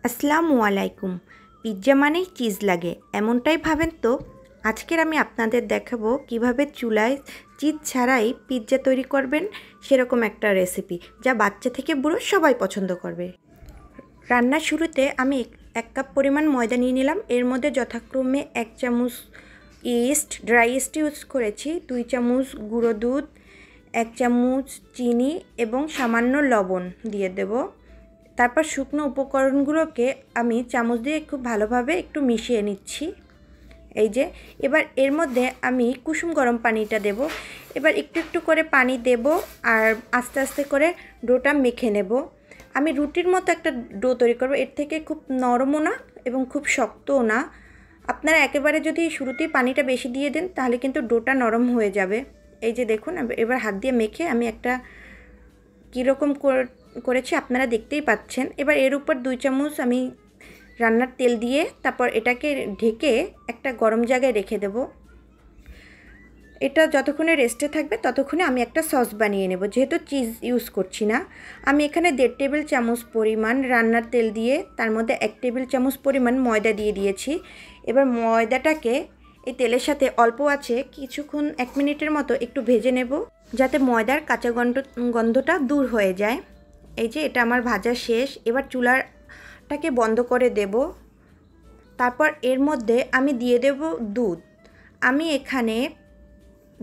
আসসালামু আলাইকুম। পিৎজা মানেই চিজ লাগে এমনটাই ভাবেন তো? আজকের আমি আপনাদের দেখাবো কিভাবে চুলায় চিজ ছাড়াই পিৎজা তৈরি করবেন, সেরকম একটা রেসিপি যা বাচ্চা থেকে বুড়ো সবাই পছন্দ করবে। রান্নার শুরুতে আমি 1 কাপ পরিমাণ ময়দা নিয়ে নিলাম। এর মধ্যে যথাক্রমে 1 চামচ ইস্ট, ড্রাই ইস্ট ইউজ করেছি, 2 চামচ গুঁড়ো দুধ, 1 চামচ চিনি এবং সামান্য লবণ দিয়ে দেব। তারপর শুকনো উপকরণগুলোকে আমি চামচ দিয়ে খুব ভালোভাবে একটু মিশিয়ে নিচ্ছি। এই যে এবার এর মধ্যে আমি কুসুম গরম পানিটা দেব। এবার একটু একটু করে পানি দেব আর আস্তে আস্তে করে ডোটা মেখে নেব। আমি রুটির মতো একটা ডো তৈরি করব, এর থেকে খুব নরমও না এবং খুব শক্তও না। আপনারা একেবারে যদি শুরুতেই পানিটা বেশি দিয়ে দেন তাহলে কিন্তু ডোটা নরম হয়ে যাবে। এই যে দেখুন, এবার হাত দিয়ে মেখে আমি একটা কীরকম করেছি আপনারা দেখতেই পাচ্ছেন। এবার এর উপর 2 চামচ আমি রান্নার তেল দিয়ে তারপর এটাকে ঢেকে একটা গরম জায়গায় রেখে দেব। এটা যতক্ষণে রেস্টে থাকবে ততক্ষণে আমি একটা সস বানিয়ে নেব। যেহেতু চিজ ইউজ করছি না, আমি এখানে 1.5 টেবিল চামচ পরিমাণ রান্নার তেল দিয়ে তার মধ্যে 1 টেবিল চামচ পরিমাণ ময়দা দিয়ে দিয়েছি। এবার ময়দাটাকে এই তেলের সাথে অল্প আছে কিছুক্ষণ 1 মিনিটের মতো একটু ভেজে নেব, যাতে ময়দার কাঁচা গন্ধটা দূর হয়ে যায়। এই যে এটা আমার ভাজা শেষ। এবার চুলাটাকে বন্ধ করে দেব। তারপর এর মধ্যে আমি দিয়ে দেব দুধ। আমি এখানে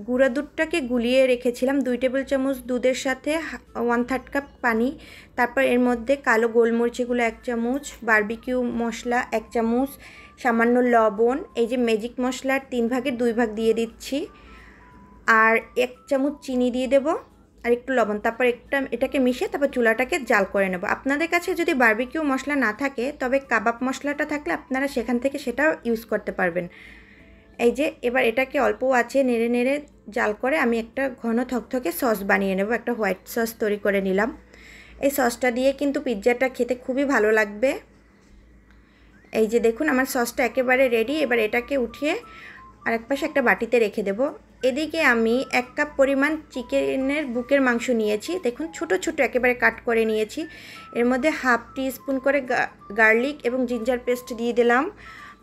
গুঁড়া দুধটাকে গুলিয়ে রেখেছিলাম 2 টেবিল চামচ দুধের সাথে 1/3 কাপ পানি। তারপর এর মধ্যে কালো গোলমরিচগুলো 1 চামচ, বারবিকিউ মশলা 1 চামচ, সামান্য লবণ, এই যে ম্যাজিক মশলার 3 ভাগের 2 ভাগ দিয়ে দিচ্ছি, আর 1 চামচ চিনি দিয়ে দেব আর একটু লবণ। তারপর এটাকে মিশিয়ে তারপর চুলাটাকে জাল করে নেব। আপনাদের কাছে যদি বারবিকিউ মশলা না থাকে তবে কাবাব মশলাটা থাকলে আপনারা সেখান থেকে সেটাও ইউজ করতে পারবেন। এই যে এবার এটাকে অল্প আছে নেড়ে নেড়ে জাল করে আমি একটা ঘন থকথকে সস বানিয়ে নেব। একটা হোয়াইট সস তৈরি করে নিলাম। এই সসটা দিয়ে কিন্তু পিৎজাটা খেতে খুবই ভালো লাগবে। এই যে দেখুন আমার সসটা একেবারে রেডি। এবার এটাকে উঠিয়ে আরেক পাশে একটা বাটিতে রেখে দেব। এদিকে আমি 1 কাপ পরিমাণ চিকেনের বুকের মাংস নিয়েছি। দেখুন ছোট ছোট একেবারে কাট করে নিয়েছি। এর মধ্যে হাফ টিস্পুন করে গার্লিক এবং জিঞ্জার পেস্ট দিয়ে দিলাম,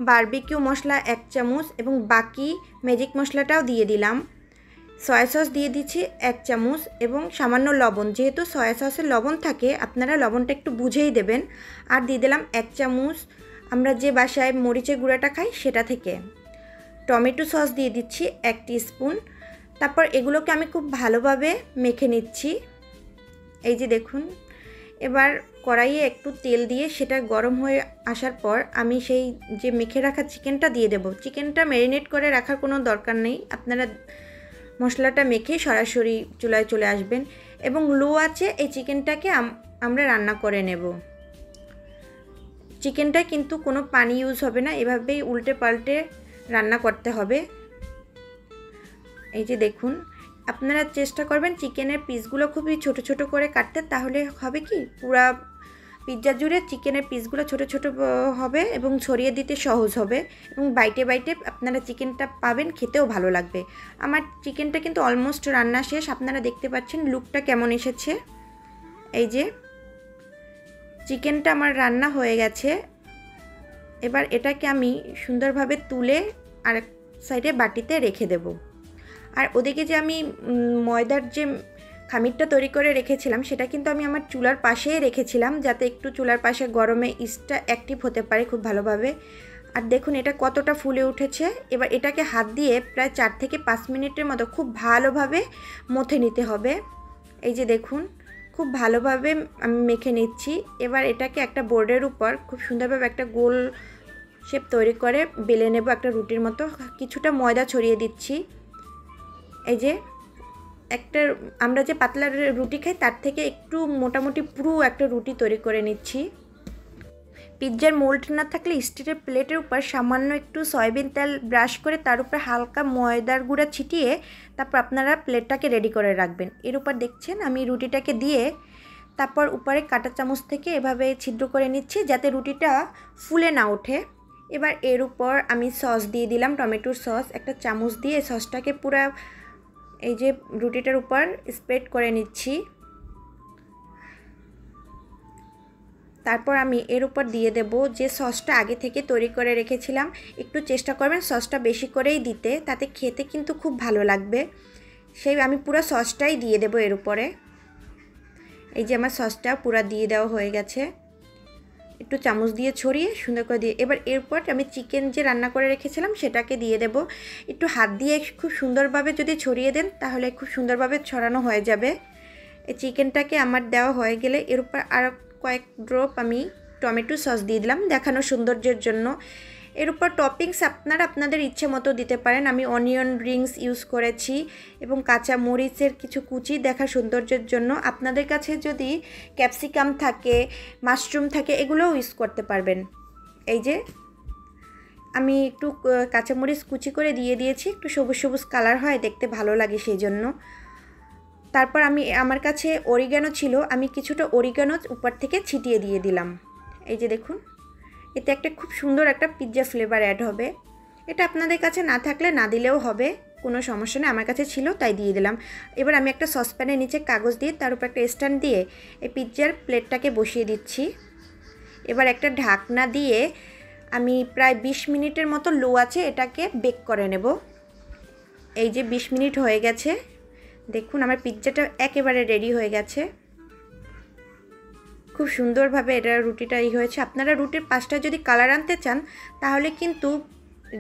বারবিকিউ মশলা 1 চামচ এবং বাকি ম্যাজিক মশলাটাও দিয়ে দিলাম। সয়া সস দিয়ে দিচ্ছি 1 চামচ এবং সামান্য লবণ। যেহেতু সয়া সসে লবণ থাকে আপনারা লবণটা একটু বুঝেই দেবেন। আর দিয়ে দিলাম 1 চামচ আমরা যে বাসায় মরিচের গুঁড়াটা খাই সেটা থেকে। টমেটো সস দিয়ে দিচ্ছি 1 টিস্পুন। তারপর এগুলোকে আমি খুব ভালোভাবে মেখে নিচ্ছি। এই যে দেখুন, এবার কড়াইয়ে একটু তেল দিয়ে সেটা গরম হয়ে আসার পর আমি সেই যে মেখে রাখা চিকেনটা দিয়ে দেব। চিকেনটা ম্যারিনেট করে রাখার কোনো দরকার নেই, আপনারা মশলাটা মেখে সরাসরি চুলায় চলে আসবেন এবং লো আছে এই চিকেনটাকে আমরা রান্না করে নেব। চিকেনটা কিন্তু কোনো পানি ইউজ হবে না, এভাবেই উল্টে পাল্টে রান্না করতে হবে। এই যে দেখুন, আপনারা চেষ্টা করবেন চিকেনের পিসগুলো খুবই ছোট ছোট করে কাটতে, তাহলে হবে কি পুরা পিৎজা জুড়ে চিকেনের পিসগুলো ছোট ছোট হবে এবং ছড়িয়ে দিতে সহজ হবে এবং বাইটে বাইটে আপনারা চিকেনটা পাবেন, খেতেও ভালো লাগবে। আমার চিকেনটা কিন্তু অলমোস্ট রান্না শেষ। আপনারা দেখতে পাচ্ছেন লুকটা কেমন এসেছে। এই যে চিকেনটা আমার রান্না হয়ে গেছে। এবার এটাকে আমি সুন্দরভাবে তুলে আরেক সাইডে বাটিতে রেখে দেব। আর ওদিকে যে আমি ময়দার যে খামিরটা তৈরি করে রেখেছিলাম সেটা কিন্তু আমি আমার চুলার পাশেই রেখেছিলাম, যাতে একটু চুলার পাশে গরমে ইস্টটা অ্যাক্টিভ হতে পারে খুব ভালোভাবে। আর দেখুন এটা কতটা ফুলে উঠেছে। এবার এটাকে হাত দিয়ে প্রায় 4 থেকে 5 মিনিটের মতো খুব ভালোভাবে মথে নিতে হবে। এই যে দেখুন খুব ভালোভাবে আমি মেখে নিচ্ছি। এবার এটাকে একটা বোর্ডের উপর খুব সুন্দরভাবে একটা গোল শেপ তৈরি করে বেলে নেব একটা রুটির মতো। কিছুটা ময়দা ছড়িয়ে দিচ্ছি। এই যে একটা আমরা যে পাতলা রুটি খাই তার থেকে একটু মোটামুটি পুরো একটা রুটি তৈরি করে নিচ্ছি। পিৎজার মোল্ড না থাকলে স্টিলের প্লেটের উপর সামান্য একটু সয়াবিন তেল ব্রাশ করে তার উপর হালকা ময়দার গুঁড়া ছিটিয়ে তারপর আপনারা প্লেটটাকে রেডি করে রাখবেন। এর উপর দেখছেন আমি রুটিটাকে দিয়ে তারপর উপরে কাঁটা চামচ থেকে এভাবে ছিদ্র করে নিচ্ছি যাতে রুটিটা ফুলে না ওঠে। এবার এর উপর আমি সস দিয়ে দিলাম, টমেটোর সস 1 চামচ দিয়ে সসটাকে পুরো এই যে রুটিটার উপর স্প্রেড করে নিচ্ছি। তারপর আমি এর উপর দিয়ে দেব যে সসটা আগে থেকে তৈরি করে রেখেছিলাম। একটু চেষ্টা করবেন সসটা বেশি করেই দিতে, তাতে খেতে কিন্তু খুব ভালো লাগবে। সেই আমি পুরো সসটাই দিয়ে দেব এর উপরে। এই যে আমার সসটা পুরো দিয়ে দেওয়া হয়ে গেছে। একটু চামচ দিয়ে ছড়িয়ে সুন্দর করে দিয়ে এবার এরপর আমি চিকেন যে রান্না করে রেখেছিলাম সেটাকে দিয়ে দেব। একটু হাত দিয়ে খুব সুন্দরভাবে যদি ছড়িয়ে দেন তাহলে খুব সুন্দরভাবে ছড়ানো হয়ে যাবে। এই চিকেনটাকে আমার দেওয়া হয়ে গেলে এর উপর আর কয়েক ড্রপ আমি টমেটো সস দিয়ে দিলাম দেখানোর সৌন্দর্যের জন্য। এর উপর টপিংস আপনারা আপনাদের ইচ্ছে মতো দিতে পারেন। আমি অনিয়ন রিংস ইউজ করেছি এবং কাঁচা মরিচের কিছু কুচি দেখার সৌন্দর্যের জন্য। আপনাদের কাছে যদি ক্যাপসিকাম থাকে, মাশরুম থাকে, এগুলোও ইউজ করতে পারবেন। এই যে আমি একটু কাঁচামরিচ কুচি করে দিয়ে দিয়েছি, একটু সবুজ সবুজ কালার হয়, দেখতে ভালো লাগে সেই জন্য। তারপর আমার কাছে অরিগানো ছিল, আমি কিছুটা অরিগানো উপর থেকে ছিটিয়ে দিয়ে দিলাম। এই যে দেখুন, এতে একটা খুব সুন্দর একটা পিৎজা ফ্লেভার অ্যাড হবে। এটা আপনাদের কাছে না থাকলে না দিলেও হবে, কোনো সমস্যা নেই, আমার কাছে ছিল তাই দিয়ে দিলাম। এবার আমি একটা সসপ্যানের নিচে কাগজ দিয়ে তার উপর একটা স্ট্যান্ড দিয়ে এই পিৎজার প্লেটটাকে বসিয়ে দিচ্ছি। এবার একটা ঢাকনা দিয়ে আমি প্রায় 20 মিনিটের মতো লো আছে এটাকে বেক করে নেব। এই যে 20 মিনিট হয়ে গেছে, দেখুন আমার পিৎজাটা একেবারে রেডি হয়ে গেছে। খুব সুন্দরভাবে এটা রুটিটা হয়েছে। আপনারা রুটির পাশটা যদি কালার আনতে চান তাহলে কিন্তু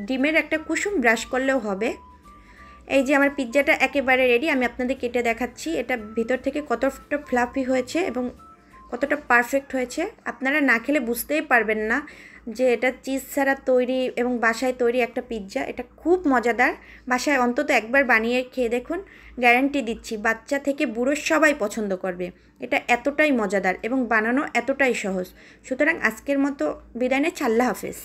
ডিমের একটা কুসুম ব্রাশ করলেও হবে। এই যে আমার পিৎজাটা একেবারে রেডি, আমি আপনাদের কেটে দেখাচ্ছি এটা ভিতর থেকে কতটা ফ্লাফি হয়েছে এবং কতটা পারফেক্ট হয়েছে। আপনারা না খেলে বুঝতেই পারবেন না যে এটা চিজ ছাড়া তৈরি এবং বাসায় তৈরি একটা পিৎজা। এটা খুব মজাদার, বাসায় অন্তত একবার বানিয়ে খেয়ে দেখুন, গ্যারান্টি দিচ্ছি বাচ্চা থেকে বুড়ো সবাই পছন্দ করবে। এটা এতটাই মজাদার এবং বানানো এতটাই সহজ। সুতরাং আজকের মতো বিদায় নিচ্ছি, আল্লাহ হাফেজ।